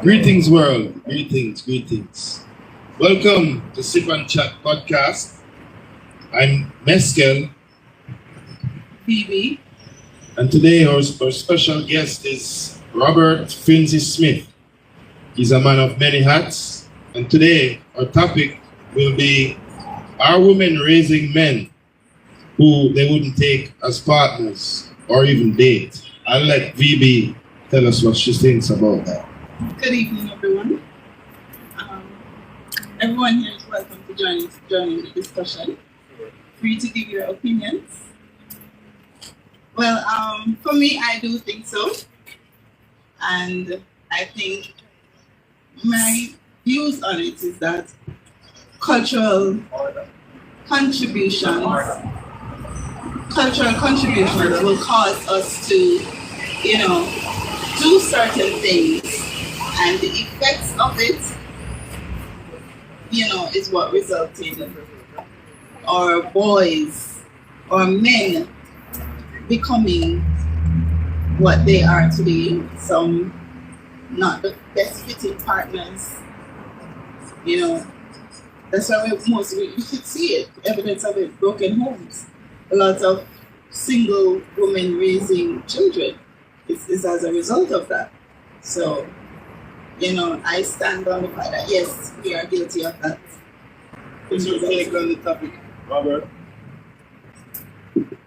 Greetings, world. Greetings, greetings. Welcome to Sip and Chat podcast. I'm Meskel. Phoebe. And today our special guest is Robert Finzi Smith. He's a man of many hats. And today our topic will be, are women raising men who they wouldn't take as partners or even date? I'll let VB tell us what she thinks about that. Good evening, everyone. Everyone here is welcome to join the discussion. Free to give your opinions. Well, for me, I do think so. And I think my views on it is that cultural contributions will cause us to, do certain things, and the effects of it, is what results in our boys or men becoming what they are today. Some not the best fitting partners. That's why we could see it, evidence of it, broken homes. A lot of single women raising children is as a result of that. So, I stand on the fact that yes, we are guilty of that. What's your take on the topic, Robert?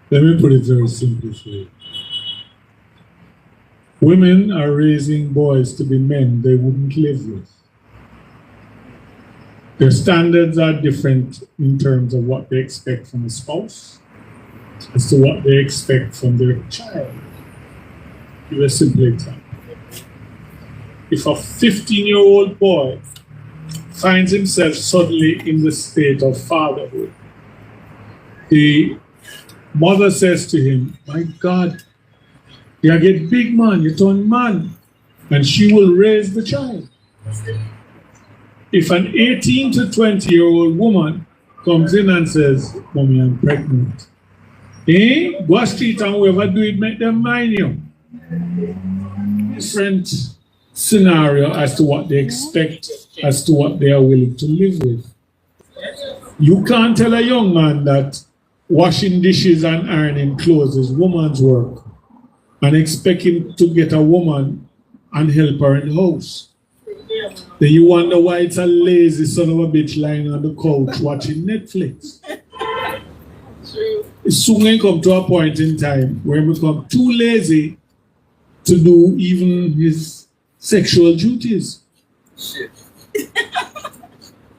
Let me put it very simply for you. Women are raising boys to be men they wouldn't live with. Their standards are different in terms of what they expect from a spouse as to what they expect from their child. Give a simple example. If a 15-year-old boy finds himself suddenly in the state of fatherhood, the mother says to him, "My God, you get big man, you turn man," and she will raise the child. If an 18 to 20-year-old woman comes in and says, "Mommy, I'm pregnant," go street and whoever do it, make them mind you. Different scenario as to what they expect, as to what they are willing to live with. You can't tell a young man that washing dishes and ironing clothes is woman's work and expect him to get a woman and help her in the house. Then you wonder why it's a lazy son of a bitch lying on the couch watching Netflix. It's soon going to come to a point in time where he become too lazy to do even his sexual duties.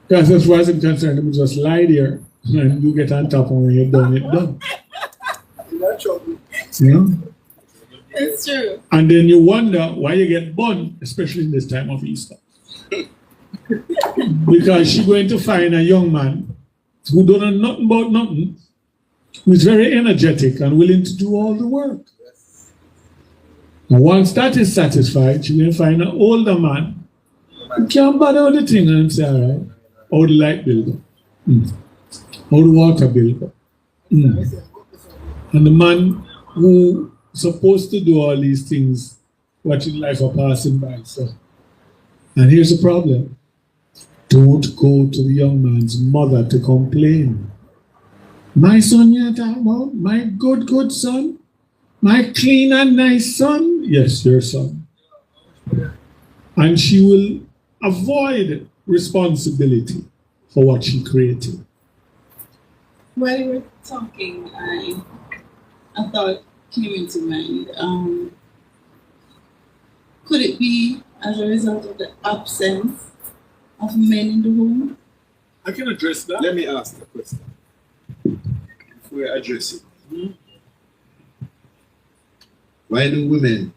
Because as far as I'm concerned, I'm just lie there and you get on top and when you're done, it's done. Yeah? It's true. And then you wonder why you get burned, especially in this time of Easter. Because she's going to find a young man who don't know nothing about nothing, who is very energetic and willing to do all the work. And once that is satisfied, she will find an older man who can't bother with the thing and say, all right, how the light bill go? How the water bill go? And the man who is supposed to do all these things, watching life are passing by. So, and here's the problem. Don't go to the young man's mother to complain. My son you're talking about? My good son? My clean and nice son? Yes, your son. And she will avoid responsibility for what she created. While you were talking, a thought came into mind. Could it be as a result of the absence of men in the home? I can address that. Let me ask the question before I address it. Why do women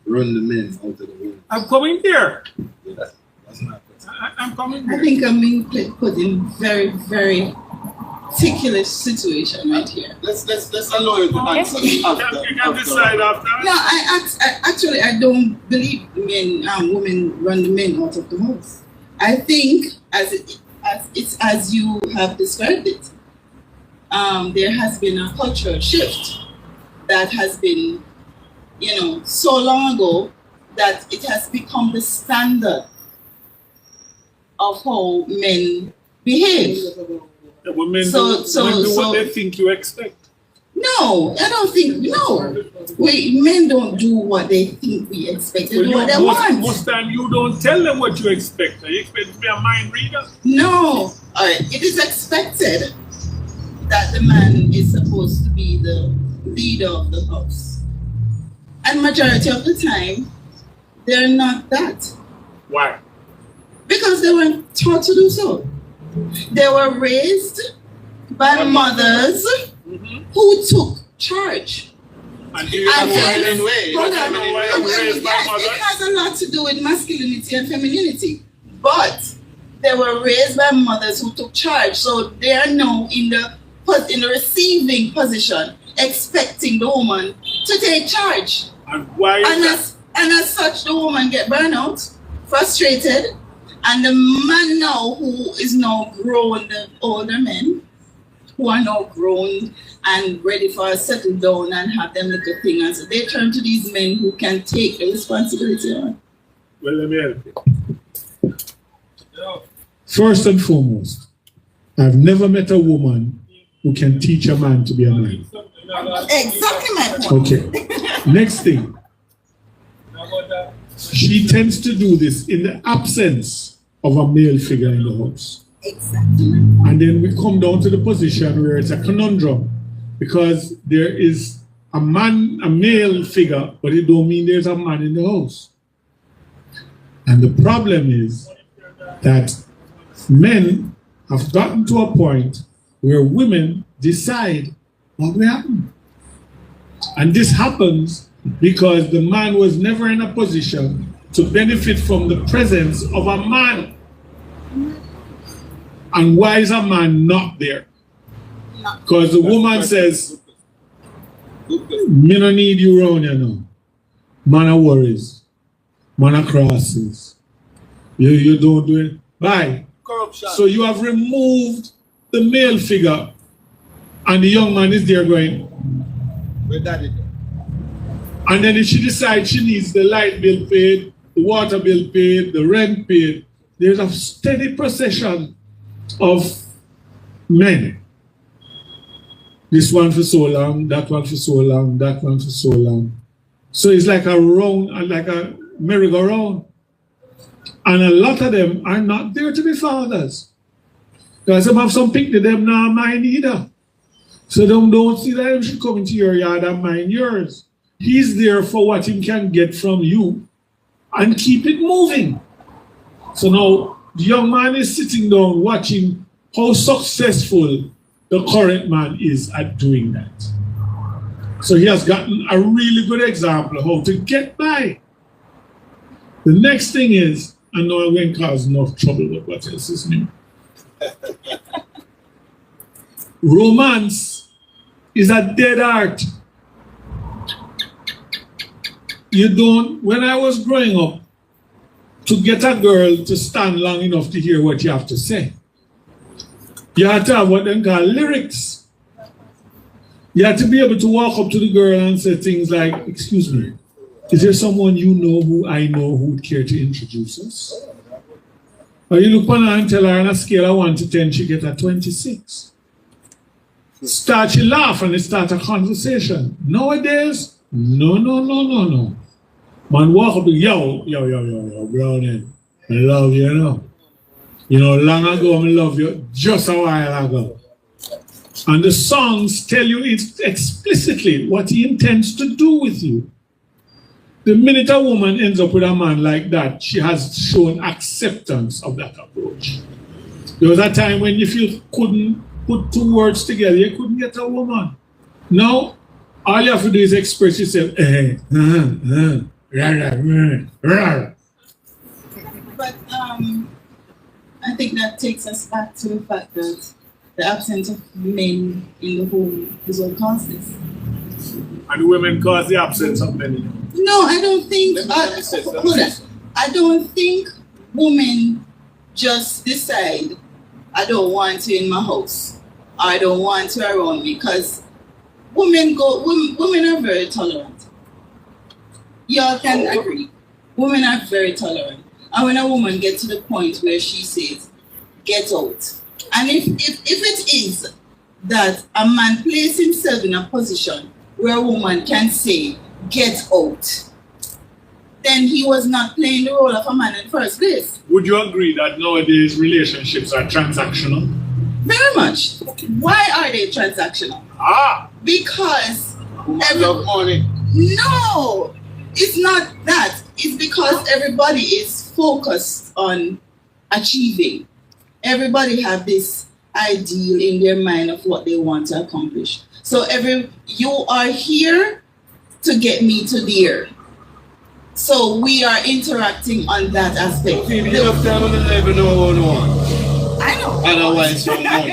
run the men out of the home? I'm coming there. That's not a question. I'm coming I there. think I'm being put in very, very ticklish situation right here. Let's allow you to answer. You can decide after. No, I don't believe women run the men out of the house. I think as you have described it, there has been a cultural shift that has been, so long ago that it has become the standard of how men behave. The women So- do what they think you expect. No, I don't think, no. Men don't do what they think we expect. They do what they want. Most time you don't tell them what you expect. You expect to be a mind reader. No, it is expected that the man is supposed to be the leader of the house. And majority of the time, they're not that. Why? Because they weren't taught to do so. They were raised by mothers who took charge. And do you know And why then- they way? hold You on. know why they were raised by Yes, mothers? it has a lot to do with masculinity and femininity. But they were raised by mothers who took charge. So they are now in the receiving position, expecting the woman to take charge. And why is And that? as such, the woman get burnt out, frustrated, and the man now who is now grown, the older men who are now grown and ready for a settle down and have them little thing, and so they turn to these men who can take the responsibility on. Well, let me help you. First and foremost, I've never met a woman who can teach a man to be a man. Exactly my point. Okay. Next thing, she tends to do this in the absence of a male figure in the house. Exactly. And then we come down to the position where it's a conundrum because there is a male figure, but it don't mean there's a man in the house. And the problem is that men have gotten to a point where women decide what will happen. And this happens because the man was never in a position to benefit from the presence of a man. And why is a man not there? Because the woman says, me no need you around here now. Man of worries. Man of crosses. You don't do it. Bye. Corruption. So you have removed the male figure and the young man is there going, Where daddy go? and then if she decides she needs the light bill paid, the water bill paid, the rent paid, there's a steady procession of men. This one for so long, that one for so long, that one for so long. So it's like a round, like a merry-go-round. And a lot of them are not there to be fathers. Because some have some pick to them not mine either. So them don't see that them should come into your yard and mind yours. He's there for what he can get from you and keep it moving. So now the young man is sitting down watching how successful the current man is at doing that. So he has gotten a really good example of how to get by. The next thing is, I know I'm going to cause enough trouble with what else is new. Romance is a dead art. You don't, when I was growing up, to get a girl to stand long enough to hear what you have to say, you had to have what they call lyrics. You had to be able to walk up to the girl and say things like, excuse me, is there someone you know who I know who would care to introduce us? Or you look on her and tell her on a scale of 1 to 10, she get a 26. Start, she laugh and they start a conversation. Nowadays, no. Man walk up to, yo, Brownie, I love you, you know. You know, long ago, I love you, just a while ago. And the songs tell you explicitly what he intends to do with you. The minute a woman ends up with a man like that, she has shown acceptance of that approach. There was a time when if you couldn't put two words together, you couldn't get a woman. Now, all you have to do is express yourself. But I think that takes us back to the fact that the absence of men in the home is what caused this. And women cause the absence of men. No, I don't think. Hold on. I don't think women just decide I don't want you in my house or I don't want you around me, because women are very tolerant. Y'all can agree. Women are very tolerant. And when a woman gets to the point where she says, get out. And if it is that a man places himself in a position where a woman can say, get out, then he was not playing the role of a man in the first place. Would you agree that nowadays relationships are transactional? Very much. Why are they transactional? Because Love money. no, it's not that. It's because everybody is focused on achieving. Everybody have this ideal in their mind of what they want to accomplish. So you are here to get me to there. So we are interacting on that aspect. People enough time when they never know what they want. I know. Otherwise, from money.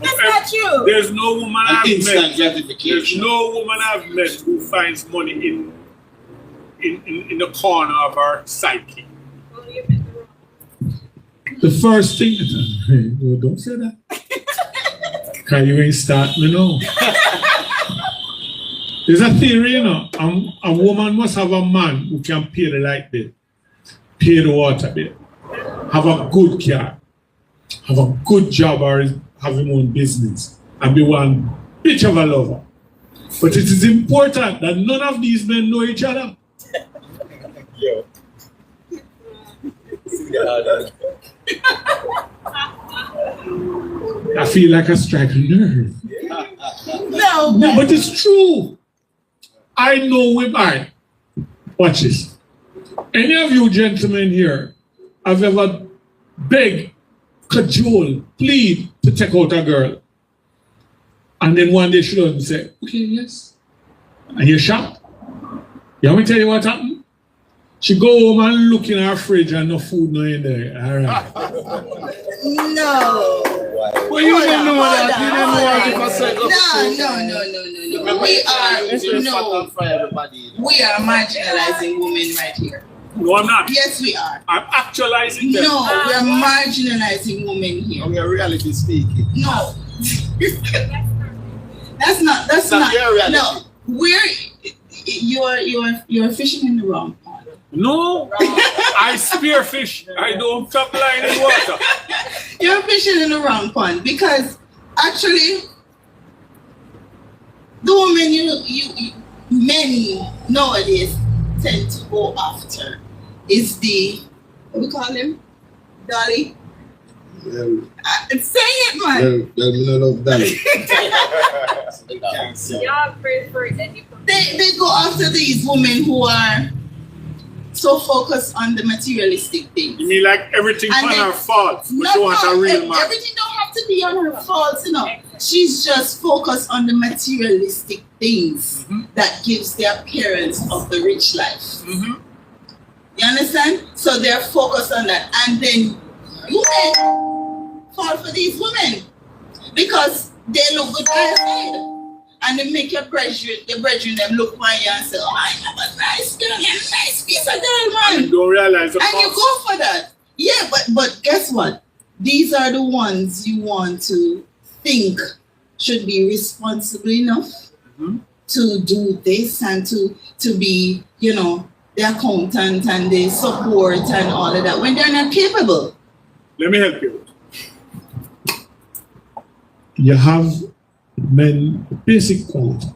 That's not true. There's no woman And I've instant met. gratification. There's no woman I've met who finds money in the corner of her psyche. The first thing, hey, don't say that. Cause you ain't start me now. There's a theory, you know. A woman must have a man who can pay the light bill, pay the water bill, have a good car, have a good job or have his own business, and be one bitch of a lover. But it is important that none of these men know each other. I feel like I strike a nerve. No, But it's true. I know women. All right, watch this. Any of you gentlemen here have ever begged, cajole, plead to take out a girl, and then one day she doesn't say, okay, yes, and you're shocked? You want me to tell you what happened? She go home and look in her fridge and no food no in there. All right. no. Well, you didn't know that. You didn't know Hold that. on. If I said, No. We are marginalizing women right here. No, I'm not. Yes, we are. I'm actualizing them. No, we are marginalizing women here. We are reality speaking. No. That's not your reality. no. You're fishing in the wrong pond. No, I spearfish. I don't top line in water. You're fishing in the wrong pond because actually the women you men nowadays tend to go after is the what we call him? Dolly. Say it, man. Me no love that. They go after these women who are so focused on the materialistic things. You mean like everything And on then- her fault, but No, you want a real man? everything don't have to be on her fault, you know. She's just focused on the materialistic things that gives the appearance of the rich life. You understand? So they're focused on that. And then you men fall for these women because they look good outside. And they make your brethren them look for you and say, oh, I have a nice girl, a nice piece of girl, man. You don't realize the And you cost. go for that. Yeah, but guess what? These are the ones you want to think should be responsible enough to do this and to be, you know, the accountant and the support and all of that when they're not capable. Let me help you. You have men basic quality.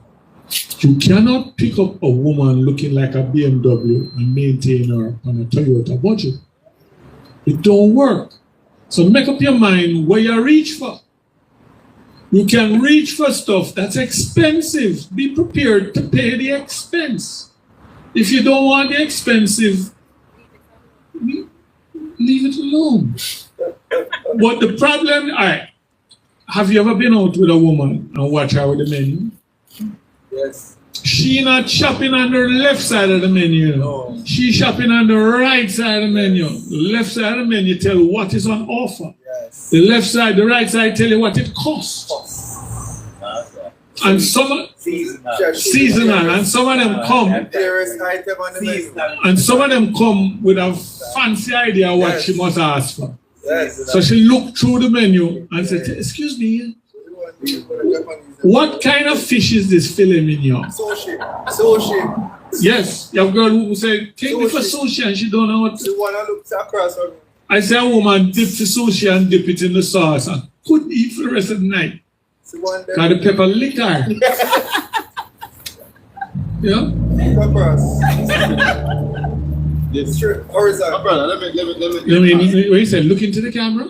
You cannot pick up a woman looking like a BMW and maintain her on a Toyota budget. It don't work. So make up your mind where you reach for. You can reach for stuff that's expensive. Be prepared to pay the expense. If you don't want the expensive, leave it alone. But the problem, have you ever been out with a woman and watch her with the menu? Yes. She not shopping on the left side of the menu. No. She shopping on the right side of the menu. The left side of the menu tell you what is on offer. Yes. The left side, the right side tell you what it costs. And some seasonal, and some of them come, Dearest item on the menu. and some of them come with a fancy idea of what she must ask for. Yes. So she looked through the menu and said, excuse me, what kind of fish is this filet mignon? Sushi. Yes, you have a girl who say, take me for sushi and she don't know what. The one that looks across from me. I say a woman dip the sushi and dip it in the sauce and couldn't eat for the rest of the night. The one that Got the pepper lick her. Yeah? across. Yes. Straight horizontal. Brother, let me. When you said look into the camera?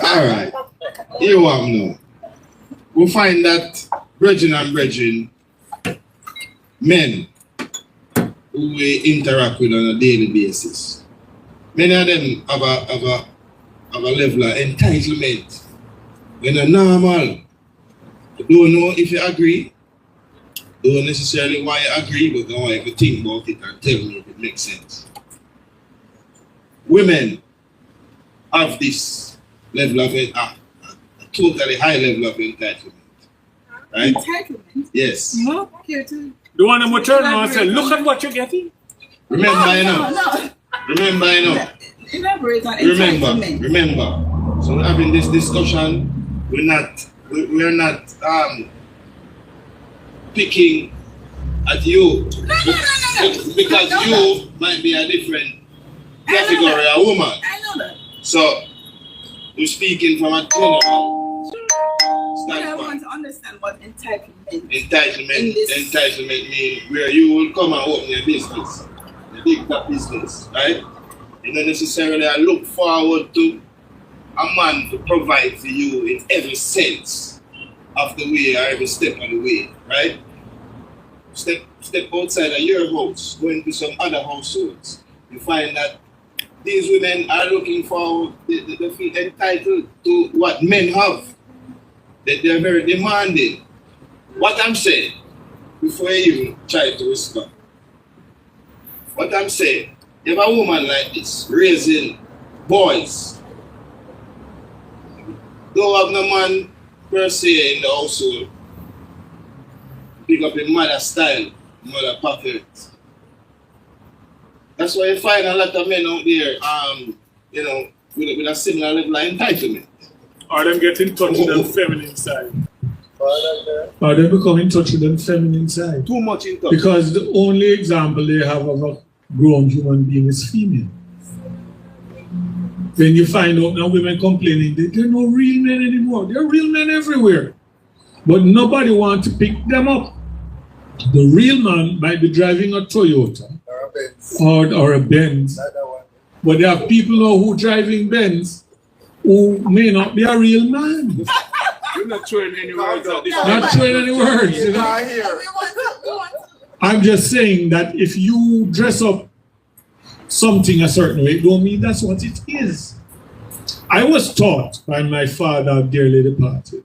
All right. Here we have now. We find that brethren and brethren, men who we interact with on a daily basis, many of them have a level of entitlement. When they're normal, you don't know if you agree, don't necessarily why you agree, but don't want to think about it and tell me if it makes sense. Women have this level of a totally high level of entitlement. Right? Entitlement? Yes. No, care to. The one I'm turn around and say, look at what you're getting. Remember, you know. No. Remember, you know. Elaborate on entitlement. Remember. So we're having this discussion. We're not picking at you. No. Because you might be a different category of woman. I know that. So we're speaking from a general But I want standpoint. to understand what entitlement. Entitlement means where you will come and open your business, your big top business, right? You don't necessarily look forward to a man to provide for you in every sense of the way or every step of the way, right? Step outside of your house, go into some other households. You find that these women are looking for, they feel entitled to what men have. They're very demanding. What I'm saying, before you even try to respond, what I'm saying, you have a woman like this raising boys, don't have no man per se in the household, pick up a mother style, mother pattern. That's why you find a lot of men out there, with a similar level of entitlement. Or them get in touch with them feminine side. Father, Or they become in touch with them feminine side. Too much in touch. Because the only example they have of a grown human being is female. Then you find out now women complaining that they're no real men anymore. There are real men everywhere. But nobody wants to pick them up. The real man might be driving a Toyota or a Benz. or a Benz. Not that one. But there are people now who driving Benz who may not be a real man. You're not throwing any words out this. Not showing any words. You know? Not here. We want to. I'm just saying that if you dress up something a certain way, it don't mean that's what it is. I was taught by my father, dearly departed.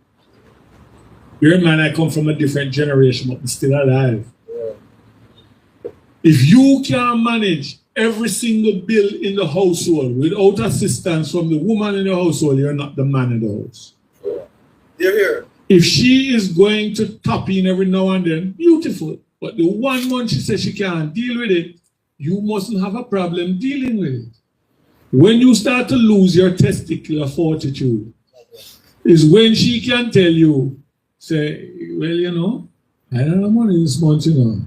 You're a man, I come from a different generation, but I'm still alive. Yeah. If you can manage every single bill in the household without assistance from the woman in the household, you're not the man in the house. You're here. If she is going to tap in every now and then, beautiful. But the 1 month she says she can't deal with it, you mustn't have a problem dealing with it. When you start to lose your testicular fortitude, is when she can tell you, say, well, you know, I don't have money this month, you know.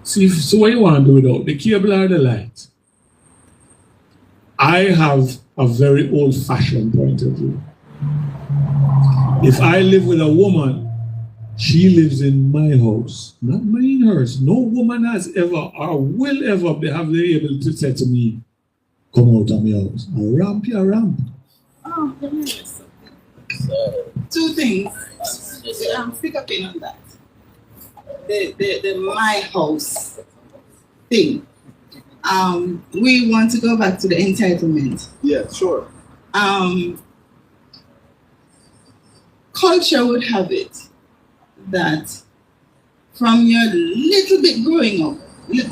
See, so what you want to do without the cable or the light? I have a very old-fashioned point of view. If I live with a woman, she lives in my house, not mine, hers. No woman has ever or will ever be able to say to me, come out of my house. A ramp, a ramp. Oh, yes. Two things. Pick up in on that. The my house thing. We want to go back to the entitlement. Yeah, sure. Culture would have it that from your little bit growing up,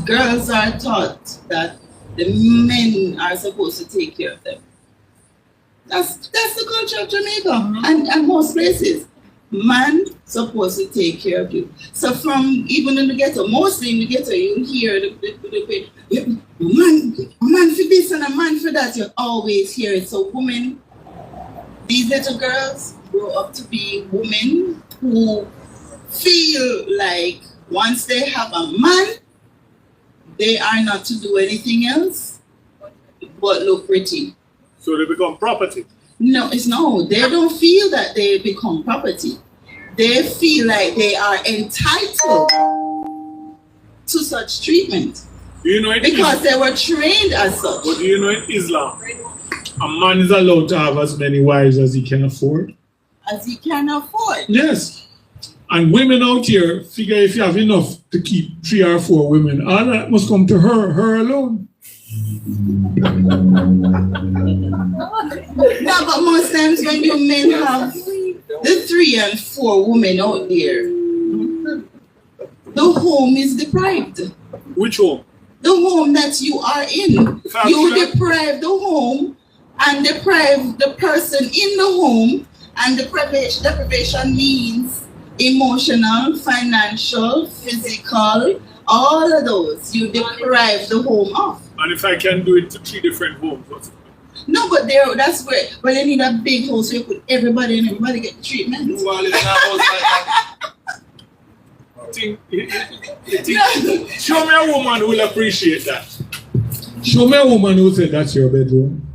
girls are taught that the men are supposed to take care of them. That's the culture of Jamaica and most places. Man supposed to take care of you. So from even in the ghetto, mostly in the ghetto, you hear the man for this and a man for that. You always hear it. So women, these little girls grow up to be women who feel like once they have a man, they are not to do anything else but look pretty. So they become property. No, they don't feel that they become property. They feel like they are entitled to such treatment Do you know in because they were trained as such. But do you know in Islam, a man is allowed to have as many wives as he can afford? As he can afford. Yes. And women out here figure if you have enough to keep 3 or 4 women, all that must come to her alone. No, but most times when you men have the 3 and 4 women out there, the home is deprived. Which home? The home that you are in. You deprive the home and deprive the person in the home, and deprivation means emotional, financial, physical, all of those. You deprive the home of. And if I can do it to 3 different homes, what's it? No, but that's where they need a big house where you put everybody and everybody get treatment. You all live in a house like that. Show me a woman who will appreciate that. Show me a woman who said that's your bedroom,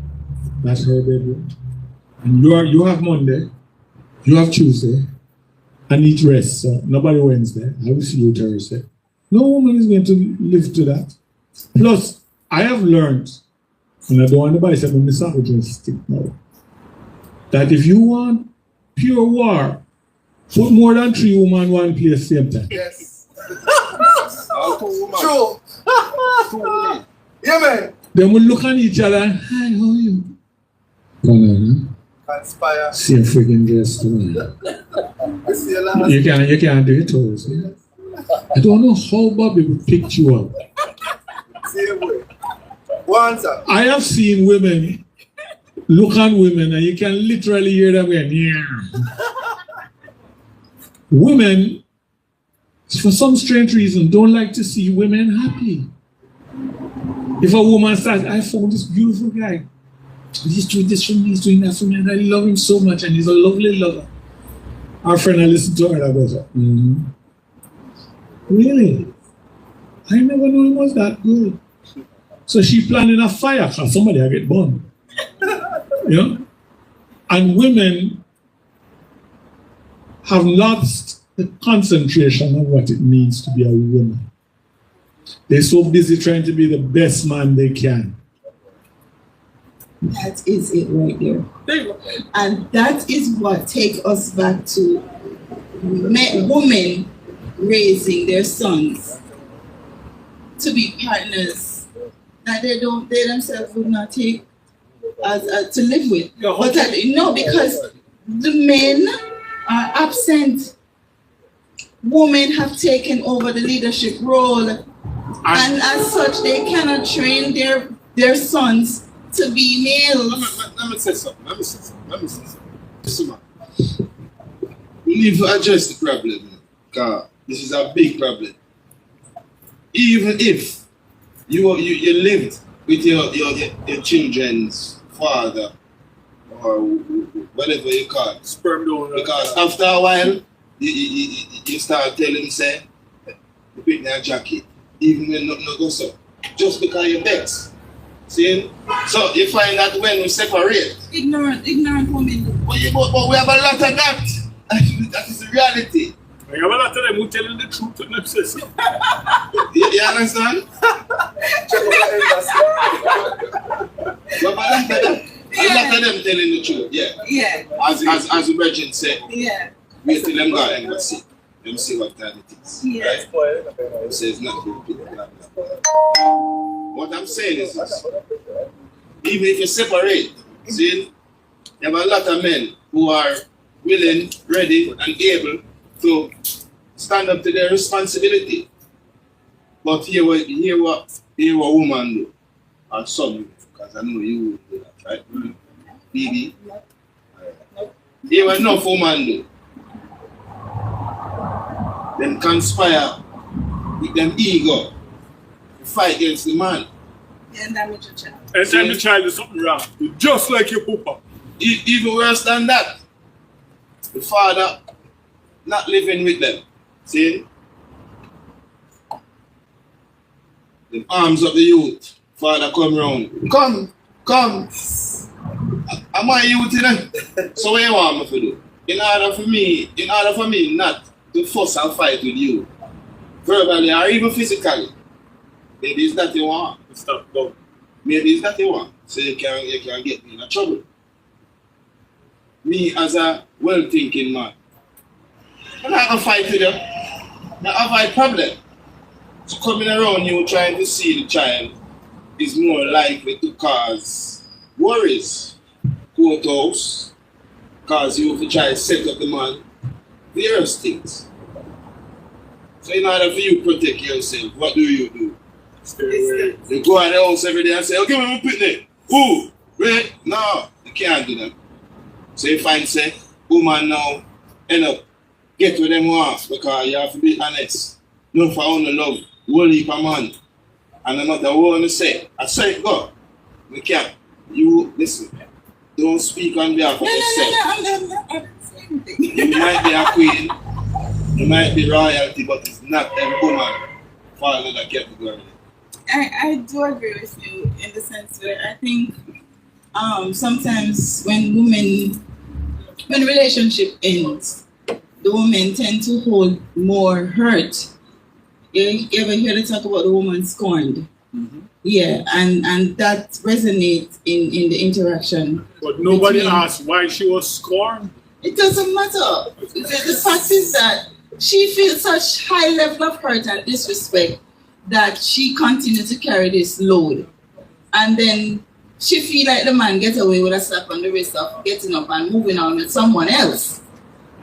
that's her bedroom, and you have Monday, you have Tuesday, and each rest. So nobody Wednesday. I will see you Thursday. No woman is going to live to that. Plus, I have learned, and I don't want to buy something misogynistic now, that if you want pure war, put more than 3 women in one place same time. Yes. All 2 women. True. 2 women. Yeah, man. Then we look at each other and, hi, how are you? Come on, Conspire. same freaking dress too. I see a lot of You can't do it all. See? I don't know how Bobby would pick you up. same way. One answer. I have seen women look at women and you can literally hear them going, yeah. Women, for some strange reason, don't like to see women happy. If a woman says, I found this beautiful guy, he's doing this for me, he's doing that for me, and I love him so much, and he's a lovely lover. Our friend, I listened to her, that goes, really? I never knew he was that good. So she planning a fire because somebody will get burned. You know? And women have lost the concentration of what it means to be a woman. They're so busy trying to be the best man they can. That is it right there. And that is what takes us back to women raising their sons to be partners that they themselves would not take as to live with. But no, because the men are absent. Women have taken over the leadership role, and as such, they cannot train their sons to be males. Let me say something. Listen, man. We need to address the problem, because this is a big problem. Even if you lived with your children's father or whatever you call it, Sperm donor. because after a while you start telling say you pick that jacket even when nothing no go so just because you're vexed. See? So you find that when we separate, Ignorant women. but we have a lot of that. That is the reality. I have a lot of them who telling the truth to themselves. You understand? Check out the We have a lot of them. A lot of them telling the truth, yeah. Yeah. As the Virgin said, Yeah. wait till them go and go see. Them see what time it is. Yeah. Right? Them say it's not good people. Blah, blah, blah. What I'm saying is this. Even if you separate, see, you have a lot of men who are willing, ready, and able to stand up to their responsibility. But here what woman do, or son do, because I know you will do that, right? Baby. Here what enough woman do. Them conspire with them ego to fight against the man. And damage a child. Anytime the child is something wrong, you just like your papa. Even worse than that, the father not living with them. See? The arms of the youth. Father come round. Come. I'm my youth, you know. So what you want me to do? In order for me not to fuss and fight with you, verbally or even physically, maybe it's that you want. Stop, go. Maybe it's that you want. So you can get me in trouble. Me as a well-thinking man, I'm not gonna fight with you. I avoid problem. So coming around you trying to see the child is more likely to cause worries. Courthouse, cause you to try to set up the man, various things. So in order for you to protect yourself, what do? You go out the house every day and say, okay, we're putting it. Who? Right? No, you can't do that. So you find say, woman now end up get with them off because you have to be honest. Don't for only love, one heap of man. And no matter what you say, I say it go. We can't. You listen. Don't speak on behalf of yourself. I'm not saying anything. You might be a queen, you might be royalty, but it's not every woman fall in that category. I do agree with you in the sense where I think sometimes when relationship ends, the women tend to hold more hurt. You ever hear they talk about the woman scorned? Mm-hmm. Yeah, and that resonates in the interaction. But nobody between- asked why she was scorned. It doesn't matter. The fact is that she feels such high level of hurt and disrespect that she continues to carry this load. And then she feel like the man gets away with a slap on the wrist of getting up and moving on with someone else.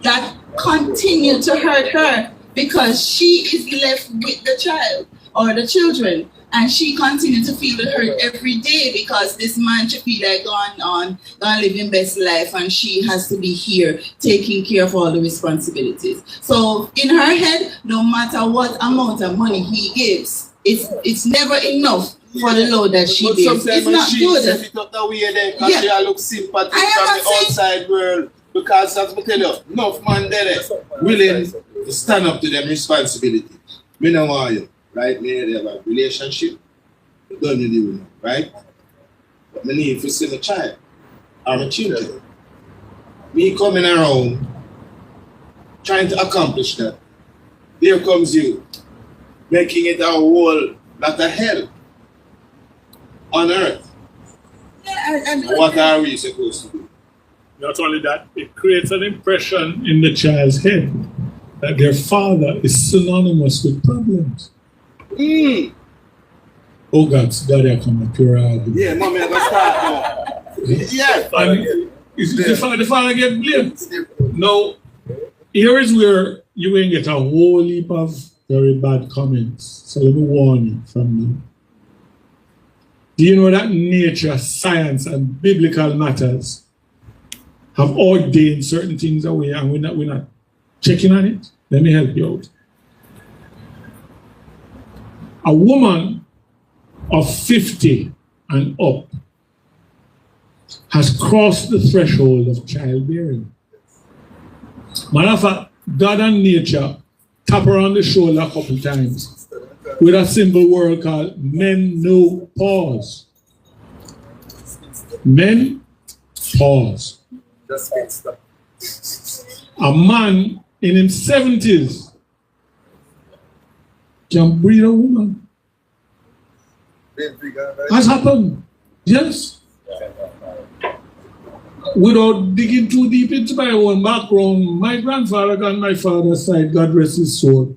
That continue to hurt her because she is left with the child or the children. And she continues to feel the hurt every day because this man should feel like going living best life and she has to be here taking care of all the responsibilities. So in her head, no matter what amount of money he gives, it's never enough for the load that she gives. It's not good. Set it up the way then, because Yeah. she look sympathetic I am from not the saying- outside world. Because as I tell you, enough man there willing to stand up to them responsibility. Me no want you. Right? Me they have a relationship. Don't you do right? But me need to see my child or my children. Me coming around trying to accomplish that. There comes you, making it a whole lot of hell on earth. What are we supposed to do? Not only that, it creates an impression in the child's head that their father is synonymous with problems. Oh God, Daddy, I come up your argument. Yeah, mommy, I'm gonna start now. Yeah. And the father get blamed. Now, here is where you will get a whole heap of very bad comments. So let me warn you from now. Do you know that nature, science, and biblical matters have ordained certain things away and we're not checking on it? Let me help you out. A woman of 50 and up has crossed the threshold of childbearing. Matter of fact, God and nature tap her on the shoulder a couple times with a simple word called menopause. Menopause. Just fix stuff. A man in his 70s can breed a woman. Has happened. Yes. Without digging too deep into my own background, my grandfather on my father's side, God rest his soul,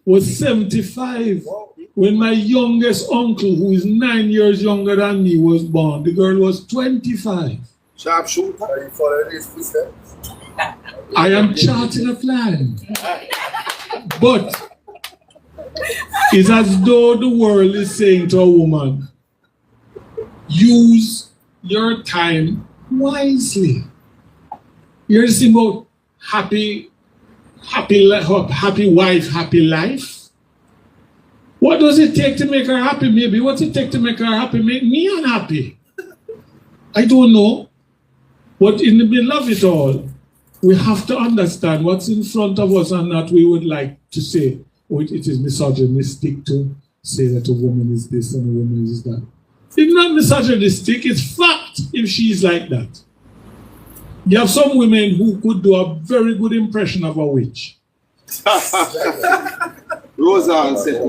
was 75 when my youngest uncle, who is 9 years younger than me, was born. The girl was 25. Sharpshooter. Are you following his footsteps? I am charting a plan. But it's as though the world is saying to a woman, use your time wisely. You're saying about happy wife, happy life. What does it take to make her happy? Maybe what's it take to make her happy? Make me unhappy. I don't know. But in the middle of it all, we have to understand what's in front of us and that we would like to say, oh, it is misogynistic to say that a woman is this and a woman is that. It's not misogynistic, it's fact if she's like that. You have some women who could do a very good impression of a witch. Rosa said,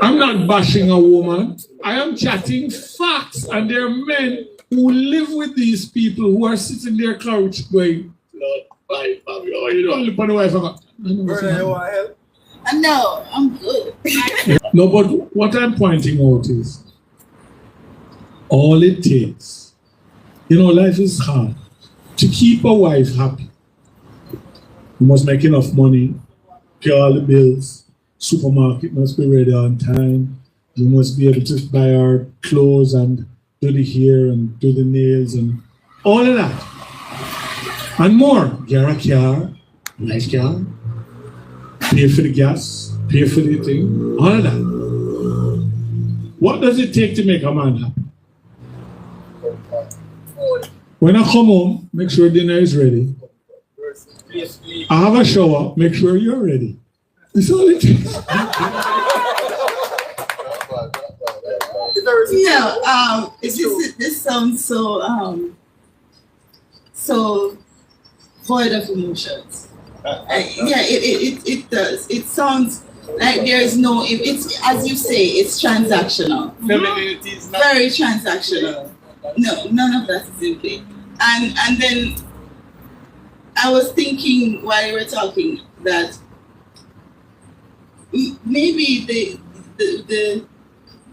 I'm not bashing a woman. I am chatting facts. And there are men who live with these people who are sitting there couch going, Lord, wife, you don't live on the wife. Brother, you want help? No, I'm good. No, but what I'm pointing out is all it takes, life is hard. To keep a wife happy, you must make enough money, pay all the bills, supermarket must be ready on time, you must be able to buy our clothes and do the hair and do the nails and all of that. And more. Get a car, nice car, pay for the gas, pay for the thing, all of that. What does it take to make a man happy? When I come home, make sure dinner is ready. I have a shower, make sure you're ready. That's all it takes. No, this sounds so void of emotions. Yeah, it does. It sounds like there's no. It's as you say, it's transactional. femininity is not. Very transactional. No, none of that is in play. And then I was thinking while you were talking that maybe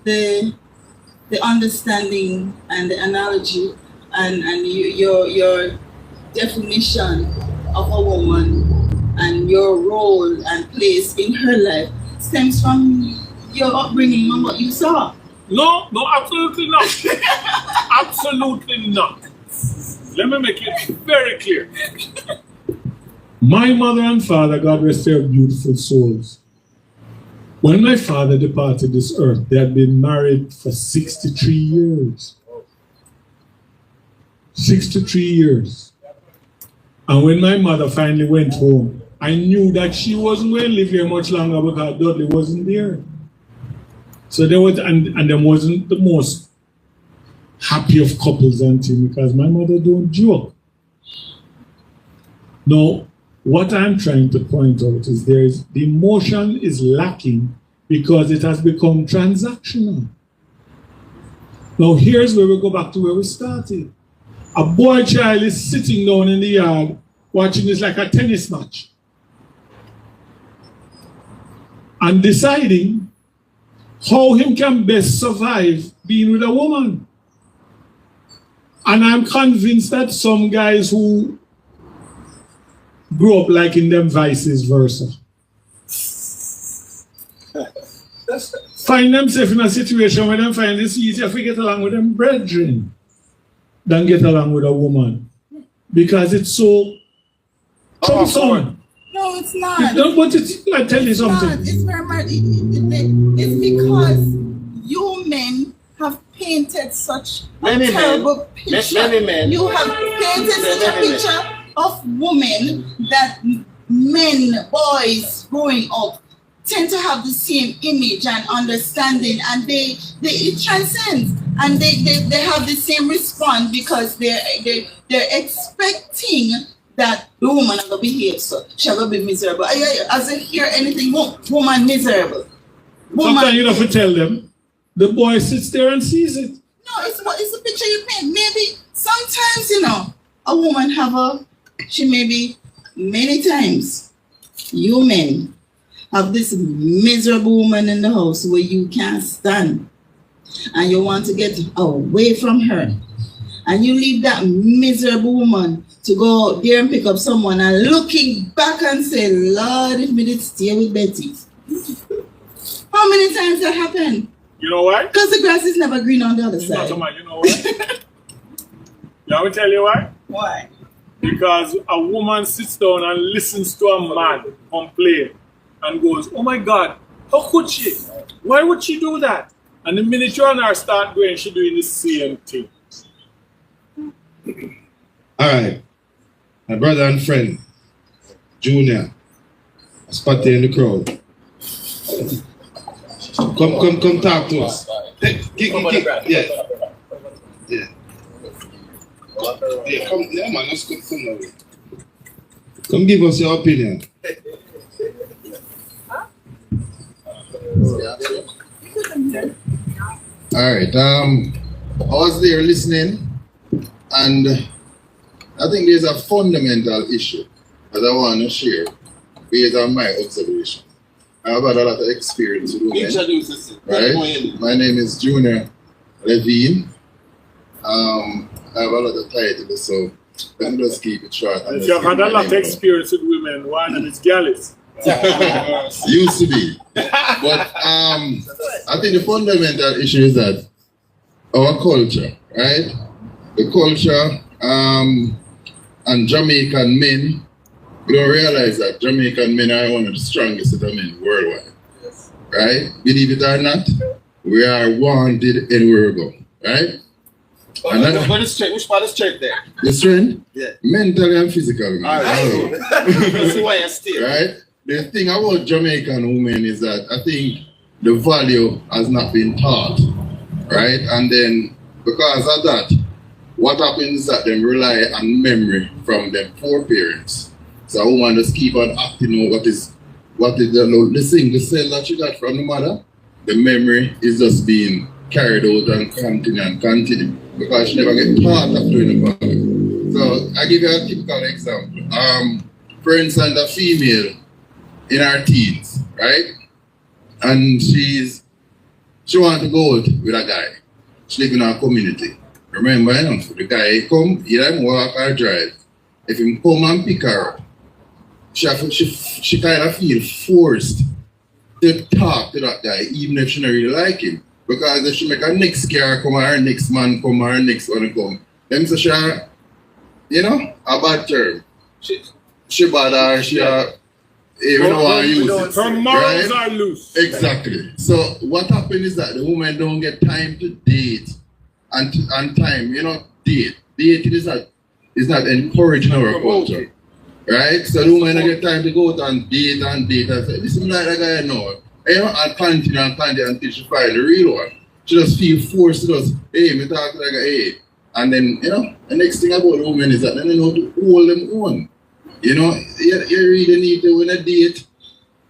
the understanding and the analogy and your definition of a woman and your role and place in her life stems from your upbringing and what you saw. No, absolutely not. Absolutely not. Let me make it very clear. My mother and father, God rest their beautiful souls. When my father departed this earth, they had been married for 63 years. 63 years. And when my mother finally went home, I knew that she wasn't going to live here much longer because Dudley wasn't there. So there was, and there wasn't the most happy of couples until because my mother don't joke. Now, what I'm trying to point out is the emotion is lacking because it has become transactional. Now here's where we go back to where we started. A boy child is sitting down in the yard watching this like a tennis match and deciding how him can best survive being with a woman. And I'm convinced that some guys who grew up liking them vice versa find themselves in a situation where they find it's easier to get along with them brethren than get along with a woman because it's so troublesome. No, it's not. But I tell you something. It's very much. It's because you men have painted such a terrible picture. Many men. You have painted such a picture of women that men, boys growing up tend to have the same image and understanding, and it transcends, and they have the same response because they're expecting that the woman will behave so she will be miserable. As I hear anything, woman miserable. Sometimes you have to tell them. The boy sits there and sees it. No, it's the picture you paint. Maybe sometimes a woman she maybe many times you men have this miserable woman in the house where you can't stand and you want to get away from her, and you leave that miserable woman to go out there and pick up someone and looking back and say, Lord, if me did stay with Betty. How many times that happened? You know why? Because the grass is never green on the other side. You know why? Let me tell you why. Why? Because a woman sits down and listens to a man complain and goes, oh my God, how could she? Why would she do that? And the minute you and her start going, she's doing the same thing. All right. My brother and friend, Junior, I spot you in the crowd. Come talk to us. Yeah. Yeah. Yeah, come, yeah, man, let's come now. Come give us your opinion. All right. I was there listening, and I think there's a fundamental issue that I want to share based on my observation. I've had a lot of experience with women. Introduce yourself. Right? My name is Junior Levine. I have a lot of titles, so let me just keep it short. If you've had a lot of experience with women, one of it's Gallus. Used to be. But I think the fundamental issue is that our culture, right? The culture and Jamaican men, we don't realize that Jamaican men are one of the strongest set of men worldwide. Right? Believe it or not, we are wanted anywhere we go. Right? What is check? Which part is check there? The strength? Yeah. Mentally and physically. All right. That's why you're still. Right? The thing about Jamaican women is that I think the value has not been taught. Right? And then because of that, what happens is that they rely on memory from their foreparents. So a woman just keep on acting out what is the single cell that she got from the mother. The memory is just being carried out and continue because she never get taught after in the family. So I give you a typical example. For instance, a female in her teens, right? And she wants to go out with a guy. She live in our community. Remember, the guy come, he don't walk or drive. If he come and pick her up, she kind of feel forced to talk to that guy, even if she don't really like him. Because if she make her next car come, or her next man come, or her next one come, then so she, a bad term. She bad or she, you don't want to use it. Her morals are loose. Exactly. So what happens is that the woman don't get time to date and time, date. Dating is not encouraged in our culture. Right? So the woman don't get time to go out and date and say, listen, like that guy now. And continue until she find the real one. She just feel forced to just, hey, me talk to that guy, hey. And then, the next thing about the woman is that they don't know to hold them on. You really need to win a date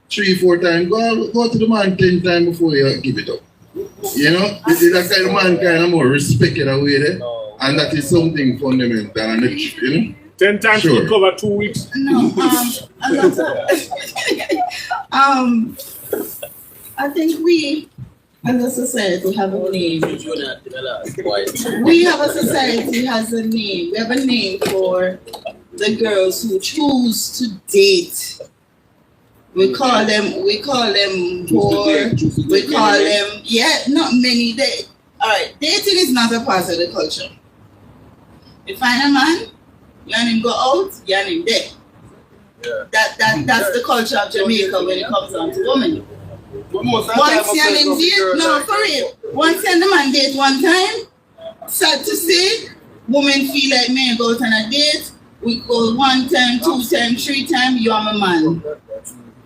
3-4 times. Go to the man 10 times before you give it up. That kind of man kind of more respect in a way there. And that is something fundamental. And 10 times sure. to cover 2 weeks. No, I think we, as a society, have a name. We have a society has a name. We have a name for the girls who choose to date. We call them poor. We call them, not many. All right, dating is not a part of the culture. You find a man, you and him go out, you and him there. Yeah. That's the culture of Jamaica when it comes down to women. Once you and him date, no, for real. Once you and the man date one time, sad to say, women feel like men go out on a date. We go 1 time, 2 times, 3 times, you are my man.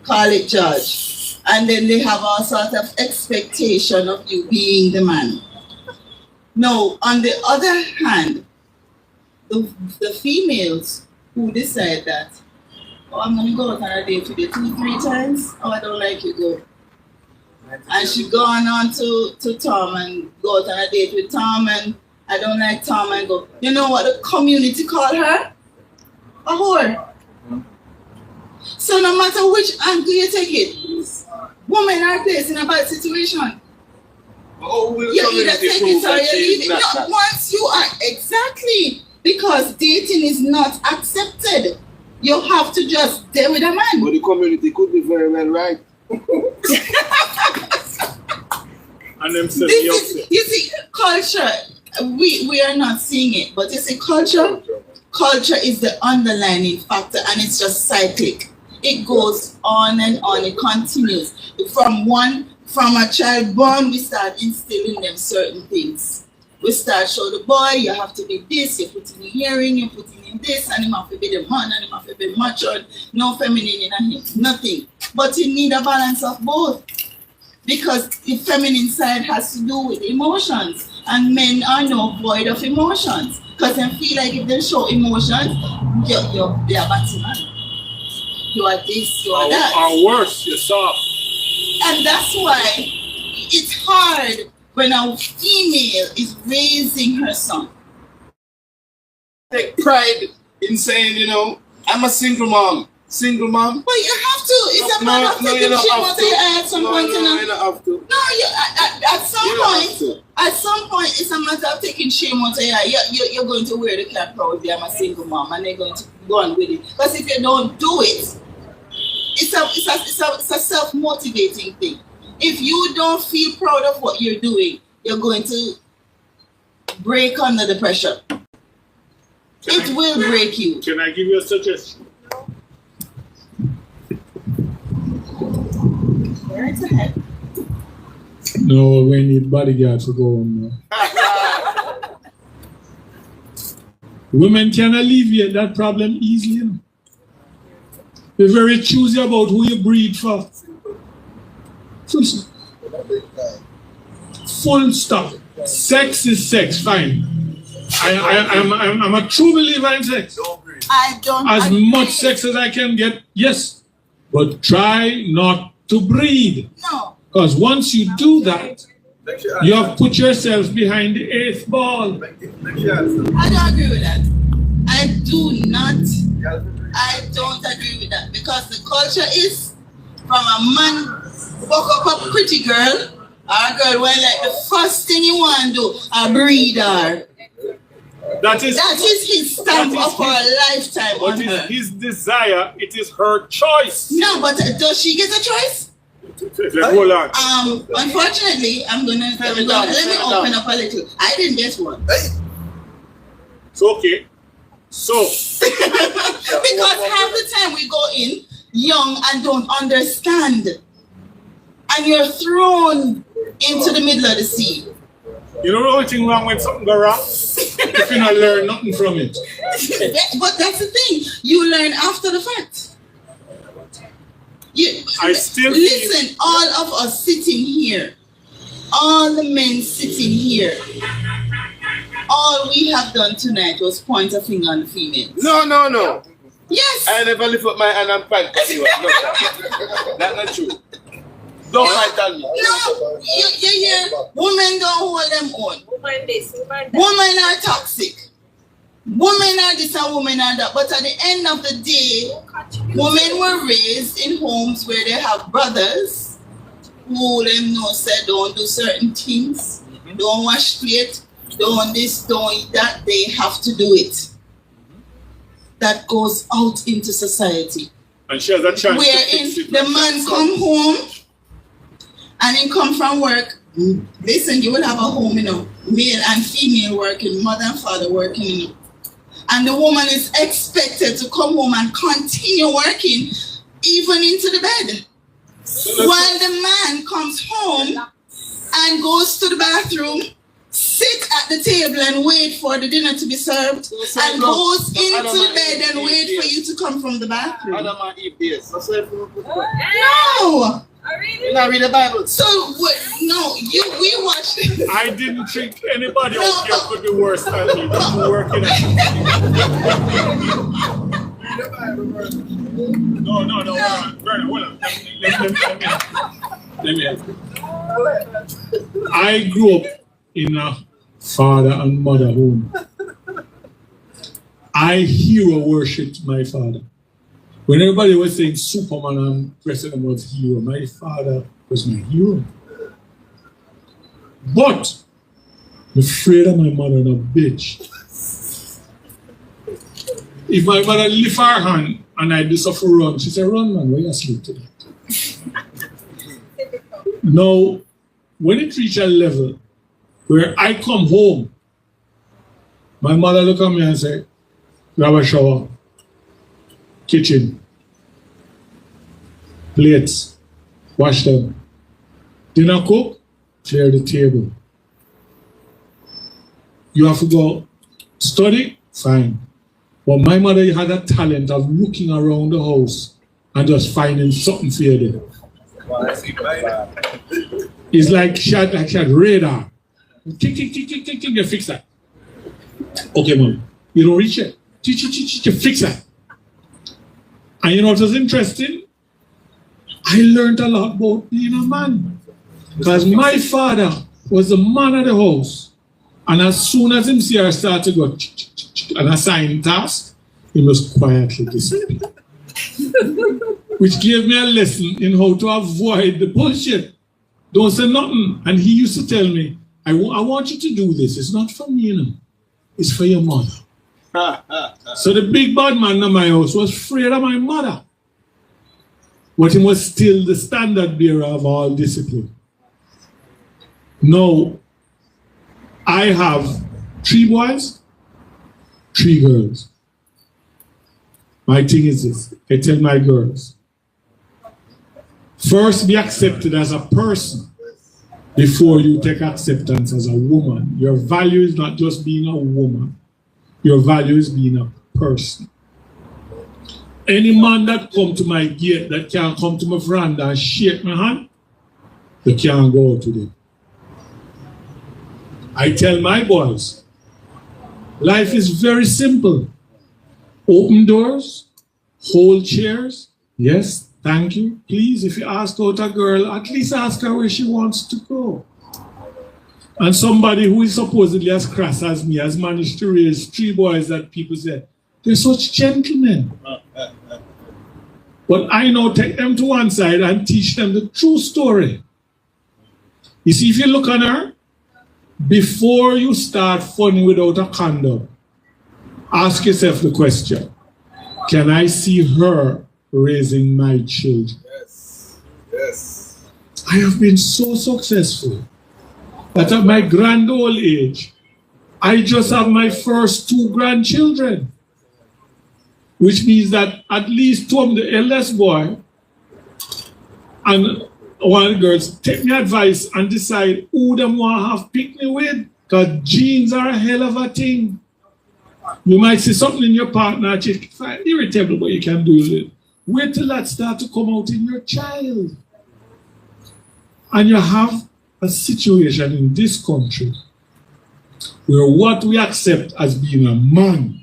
Call it judge. And then they have all sort of expectation of you being the man. No, on the other hand, the females who decide that, I'm going to go out on a date with you 2-3 times, I don't like you, go. And she gone on to Tom and go out on a date with Tom, and I don't like Tom, and go. You know what the community call her? A whore. So no matter which angle you take it, women are placed in a bad situation. You either take it or you leave it. No, once you are, exactly, because dating is not accepted. You have to just deal with a man. But the community could be very well right. And them say, you see, culture, we are not seeing it, but you see, culture is the underlying factor, and it's just cyclic. It goes on and on, it continues. From a child born, we start instilling them certain things. We start show the boy, you have to be this, you put in the hearing, you put in this, and him have to be the man, and him have to be matured, no feminine in him, nothing. But you need a balance of both. because the feminine side has to do with emotions, and men are no void of emotions. Because they feel like if they show emotions, you're a batty man. You are this, you are that. Or worse, you're soft. And that's why it's hard when a female is raising her son. Take pride in saying, you know, I'm a single mom. Single mom. But you have to. It's a matter of taking shame out of your eye at some point. You don't have to. No, at some You don't have to. point, it's a matter of taking shame out of your eye. You're going to wear the cap proudly. I'm a single mom, and they're going to go on with it. Because if you don't do it, it's a self-motivating thing. If you don't feel proud of what you're doing, you're going to break under the pressure. It will break you. Can I give you a suggestion? Right ahead. No, we need bodyguard to go home now. Women can alleviate that problem easily. You know. They're very choosy about who you breed for. Full stop. Full stop. Sex is sex, fine. I'm a true believer in sex. I don't As agree. much sex as I can get, yes. But try not to breed. No. Because once you do that, you have put yourself behind the eighth ball. I don't agree with that. I don't agree with that, because the culture is from a man fuck up a pretty girl or a girl where like the first thing you want to do, a breed her. That is his stamp of her lifetime what on is her. his desire. It is her choice. No, but does she get a choice? Hold on. Unfortunately, let me open up a little. I didn't get one. It's okay. So, Because half the time we go in young and don't understand, and you're thrown into the middle of the sea. you know the only thing wrong when something go wrong? If you not learn nothing from it. But that's the thing, you learn after the fact. I still listen, all of us sitting here, all the men sitting here, all we have done tonight was point a finger on the females. No. Yes. I never lift up my hand and pant anyone. No. That's not true. Don't fight on me. No, you hear, women don't hold them on. Women are toxic. Women are this and women are that. But at the end of the day, women were raised in homes where they have brothers who them know say don't do certain things, don't wash plate, don't this, don't that. They have to do it. That goes out into society. And she has a chance to Wherein fix it. the man come home and he come from work. Listen, you will have a home, you know, male and female working, mother and father working, you know. And the woman is expected to come home and continue working even into the bed. While the man comes home and goes to the bathroom, sit at the table and wait for the dinner to be served, and goes into the bed and wait for you to come from the bathroom. Adam and Eve days. No! You not read the Bible. So what? No, we watched. I didn't think anybody out here could be worse than me. But you working at No. Hold on. Vernon, hold on. Let me ask you. I grew up in a father and mother home. I hero worshipped my father. When everybody was saying Superman and President was hero, my father was my hero. But I'm afraid of my mother and a bitch. If my mother lift her hand and I do suffer run, she said, run man, why you asleep today? Now, when it reached a level where I come home, my mother look at me and say, grab a shower, kitchen, plates, wash them, dinner cook, clear the table. You have to go study, fine. But my mother had a talent of looking around the house and just finding something for you there. It's like shot radar. Tick, tick, tick, tick, tick, tick, you fix that. Okay, mom. You don't reach it. Tick, tick, tick, tick, you fix that. And you know what was interesting? I learned a lot about being a man. Because my father was the man of the house. And as soon as him see her start to go and assign tasks, he must quietly disappear. Which gave me a lesson in how to avoid the bullshit. Don't say nothing. And he used to tell me, I want you to do this. It's not for me, you know. It's for your mother. So the big bad man in my house was afraid of my mother. But he was still the standard bearer of all discipline. Now, I have 3 boys, 3 girls. My thing is this. I tell my girls, first be accepted as a person before you take acceptance as a woman. Your value is not just being a woman. Your value is being a person. Any man that come to my gate, that can't come to my veranda and shake my hand, they can't go to them. I tell my boys, life is very simple. Open doors, hold chairs. Yes, thank you. Please, if you ask out a girl, at least ask her where she wants to go. And somebody who is supposedly as crass as me has managed to raise 3 boys that people say, they're such gentlemen. But I now take them to one side and teach them the true story. You see, if you look on her, before you start funny without a condom, ask yourself the question, can I see her raising my children? Yes. Yes. I have been so successful that at my grand old age, I just have my first 2 grandchildren. Which means that at least 2 of the eldest boy and 1 girl take my advice and decide who them want to have picnic with. Because genes are a hell of a thing. You might see something in your partner that you find irritable, but you can do it. Wait till that start to come out in your child. And you have a situation in this country where what we accept as being a man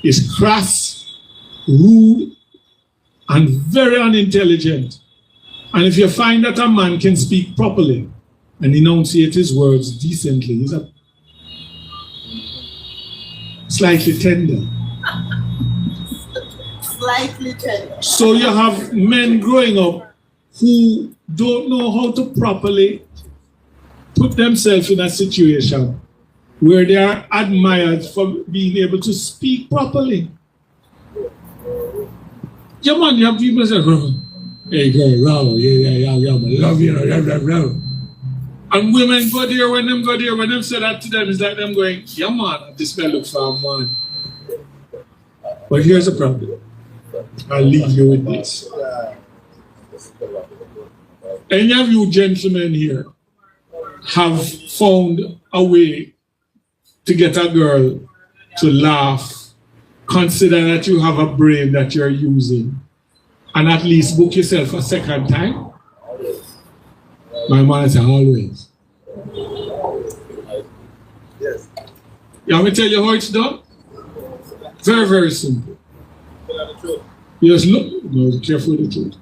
is crass, rude, and very unintelligent. And if you find that a man can speak properly and enunciate his words decently, he's a slightly tender. Slightly tender. So you have men growing up who don't know how to properly put themselves in a situation where they are admired for being able to speak properly. Yeah, man, you have people say, hey, girl, wow, yeah, I love you, rah. And women go there, when them say that to them, it's like them going, yeah, man, this man looks for a man. But here's the problem. I'll leave you with this. Any of you gentlemen here have found a way to get a girl to laugh, consider that you have a brain that you're using, and at least book yourself a second time? My man said, always. Yes. You want me to tell you how it's done? Very, very simple. You just look, no, careful with the truth.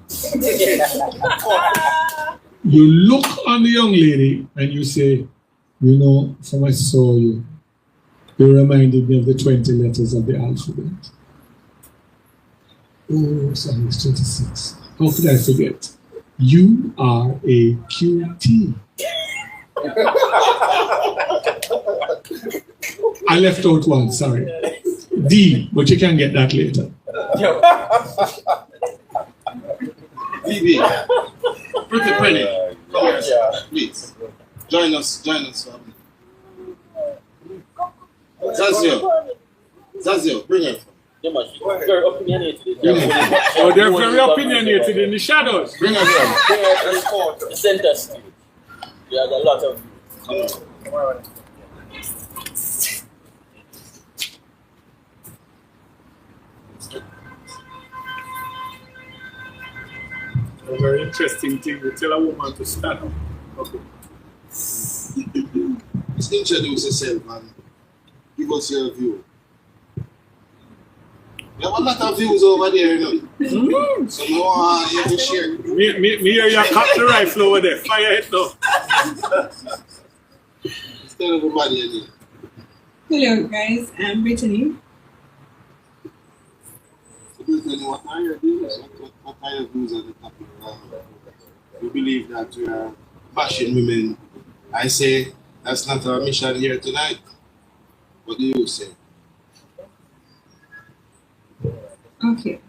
You look on the young lady and you say, you know, from I saw you, you reminded me of the 20 letters of the alphabet. Oh, sorry, it's 26. How could I forget? U-R-A-Q-T. I left out one, sorry. D, but you can get that later. BB, Pretty Penny, come here, please. Join us. Zazio, bring her. Very opinionated. Oh, they're very opinionated in the shadows. Bring her from. The center stage. You have a lot of. A very interesting thing. You tell a woman to stand up. Okay. Just introduce yourself and give us your view. You have a lot of views over there, you know. So no you have to share. Me hear you cock the rifle over there. Fire it now. Just tell everybody your name. Hello guys, I'm Brittany. So Brittany, what are your views? What are your views on the topic? You believe that we are bashing women. I say that's not our mission here tonight. What do you say? Okay.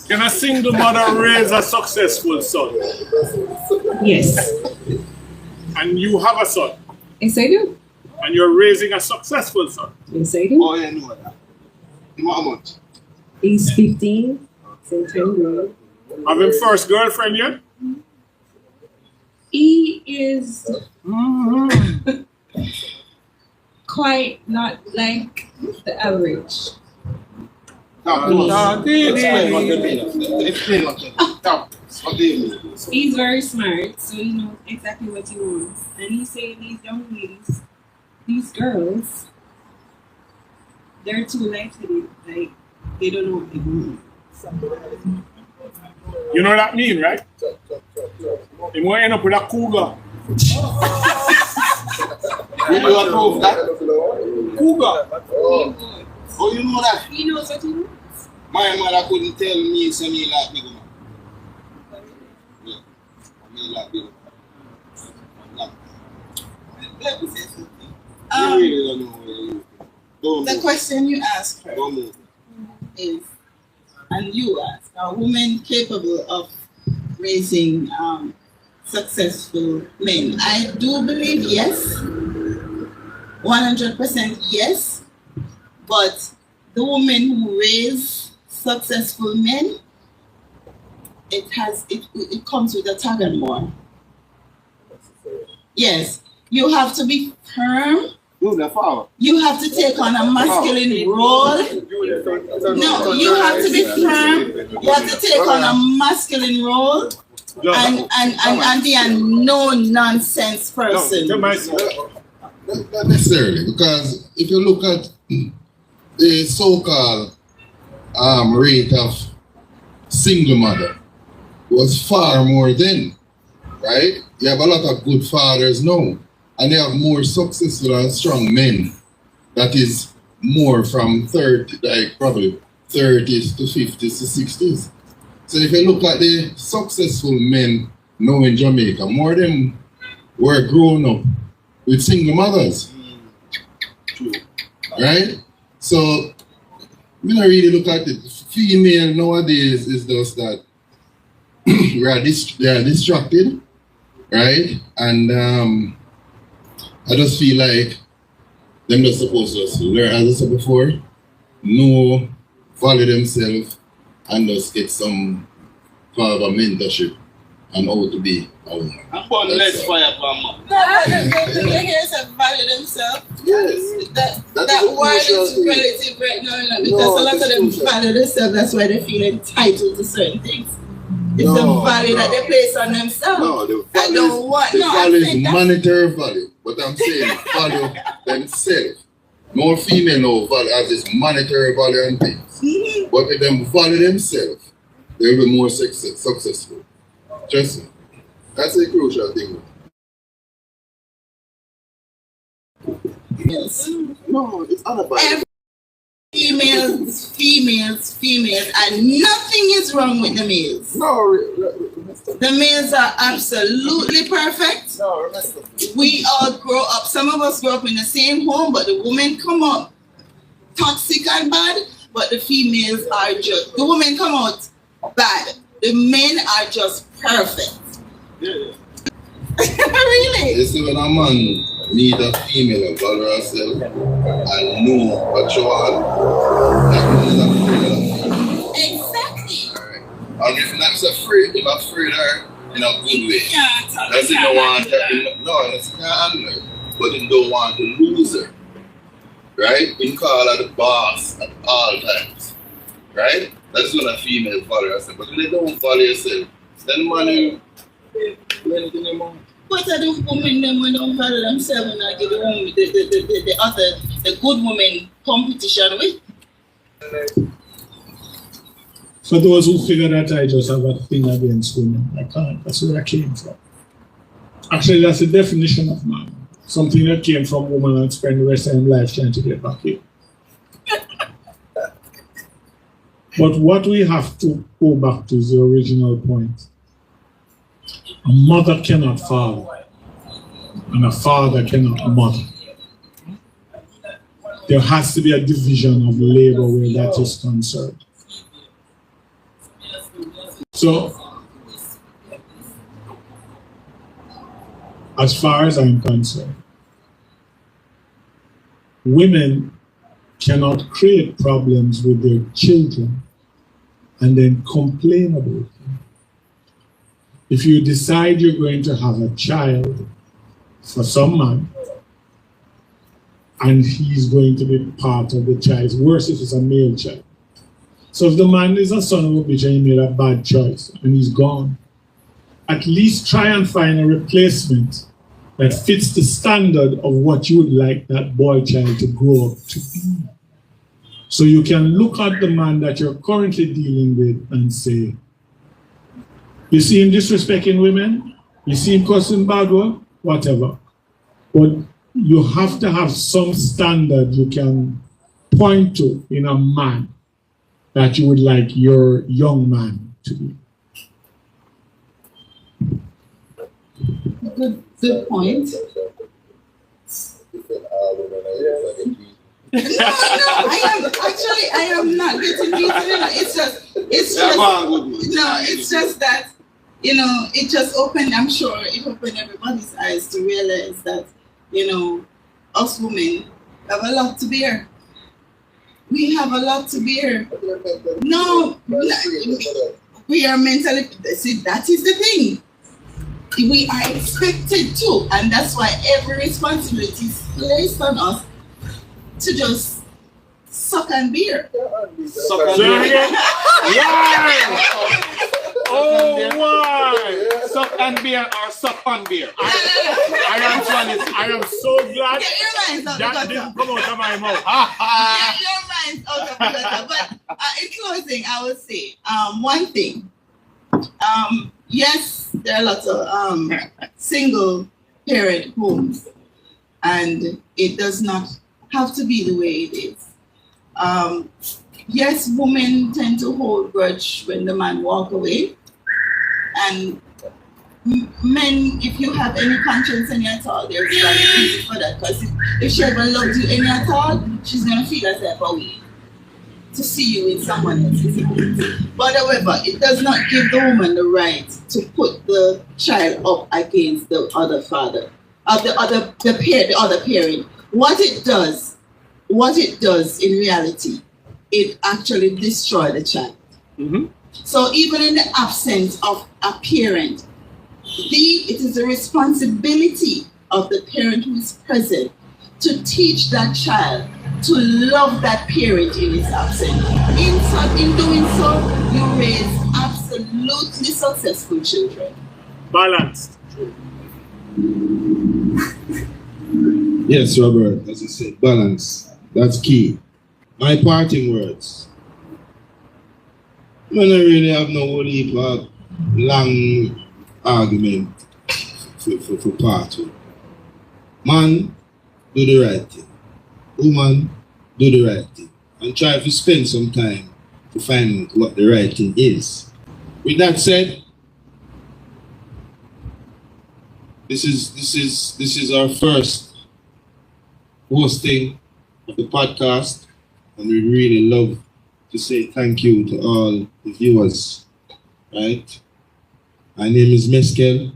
Can a single mother raise a successful son? Yes. And you have a son. Yes, I do. And you're raising a successful son. Yes, I do. Oh, yeah, I know that. You know how much? He's 15. He's in 10th grade. Have him first girlfriend yet? He is quite not like the average. Explain what you mean. Explain what you mean. What do you mean? He's very smart, so he knows exactly what he wants. And he's saying these young ladies, these girls, they're too light-headed. Like, they don't know what they want. You know what that mean, right? He might end up with a cougar. Will you approve that? Cougar. Oh, you know that? He knows what he wants. My mother couldn't tell me, so me like big man. Yeah. Me like big man. Let me say something. You really don't know where you don't The move. question you asked her Don't move. is, and you ask, are women capable of raising successful men? I do believe yes, 100% yes, but the women who raise successful men, it comes with a tug and more. Yes, you have to be firm. Move the forward. You have to take on a masculine role. No, you have to be firm. You have to take on a masculine role and be a no-nonsense person. Not necessarily, because if you look at the so-called rate of single mother, was far more then, right? You have a lot of good fathers now, and they have more successful and strong men. That is more from 30, like probably 30s to 50s to 60s. So if you look at the successful men now in Jamaica, more of them were grown up with single mothers. Right? So we don't really look at it. Female nowadays is just that they are distracted, right? And I just feel like them just supposed to learn, as I said before, know, value themselves, and just get some kind of a mentorship on how to be a woman. I'm putting less fire for a man. You hear some value themselves? Yes. That word is relative right now, because a lot of them value themselves, that's why they feel entitled to certain things. It's the value that they place on themselves. No, the I value, don't want, the no, value I is think that's, monetary value. But I'm saying value themselves. More female now value as this monetary value and things. But if them value themselves, they'll be more successful. Trust me. That's a crucial thing. yes. No, it's not about it. Females, and nothing is wrong with the males. No, The males are absolutely perfect. We all grow up, some of us grow up in the same home, but the women come out toxic and bad, but the females are just, the women come out bad. The men are just perfect. Really? you see when a man meet a female and value herself and know what you want, that man is afraid of her. Exactly. Alright. And if not afraid, you're afraid of her in a good way. That's if you want her. No, that's not handle her. But you don't want to lose her. right? Being called as the boss at all times, right? That's when a female follow yourself. But when they don't follow yourself, then money, anything anymore. What are the women them when don't value themselves and I give the woman the other the good women competition with? For those who figure that I just have a thing against women, I can't. That's where I came from. Actually, that's the definition of man. Something that came from woman and spend the rest of their life trying to get back here. But what we have to go back to is the original point. A mother cannot father, and a father cannot mother. There has to be a division of labor where that is concerned. So, as far as I'm concerned, women cannot create problems with their children and then complain about them. If you decide you're going to have a child for some man, and he's going to be part of the child, worse if it's a male child. So if the man is a son of a bitch and he made a bad choice and he's gone, at least try and find a replacement that fits the standard of what you would like that boy child to grow up to be. So you can look at the man that you're currently dealing with and say, you see him disrespecting women, you see him cussing bad word, whatever. But you have to have some standard you can point to in a man that you would like your young man to be. Good point. No, I am not getting beaten. It's just that, you know, it just opened, I'm sure it opened everybody's eyes to realize that, you know, us women have a lot to bear. We have a lot to bear. No, we are mentally, see, that is the thing. We are expected to, and that's why every responsibility is placed on us to just suck and bear. Suck and beer. Oh, why? Suck and beer or suck on beer? I am so glad Get your minds out that of the didn't gutter. come out of my mouth. Get your minds out of the gutter. But in closing, I would say one thing. Yes, there are lots of single parent homes, and it does not have to be the way it is. Yes, women tend to hold grudge when the man walk away, and men, if you have any conscience any at all, there's valid reason for that. Because if she ever loved you any at all, she's gonna feel herself away to see you with someone else. But however, it does not give the woman the right to put the child up against the other father, the other parent. What it does in reality, it actually destroys the child. Mm-hmm. So even in the absence of a parent, it is the responsibility of the parent who is present to teach that child to love that parent in his absence. In doing so, you raise absolutely successful children. Balanced. Yes, Robert, as you said, balance. That's key. My parting words. I don't really have no whole heap of long argument for part one. Man, do the right thing. Woman, do the right thing. And try to spend some time to find out what the right thing is. With that said, this is our first hosting of the podcast, and we really love to say thank you to all the viewers. Right? My name is Meskel.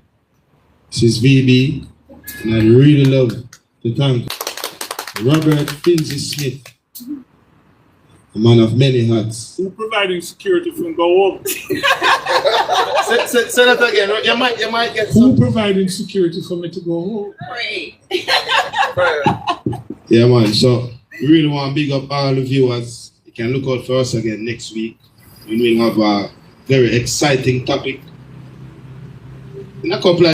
This is VB, and I really love to thank Robert Finzi Smith, a man of many hats. Who providing security from go home? Say that again. You might get Who some. providing security for me to go home? Pray. Yeah, man. So We really want to big up all the viewers. You can look out for us again next week when we'll have a very exciting topic. In a couple of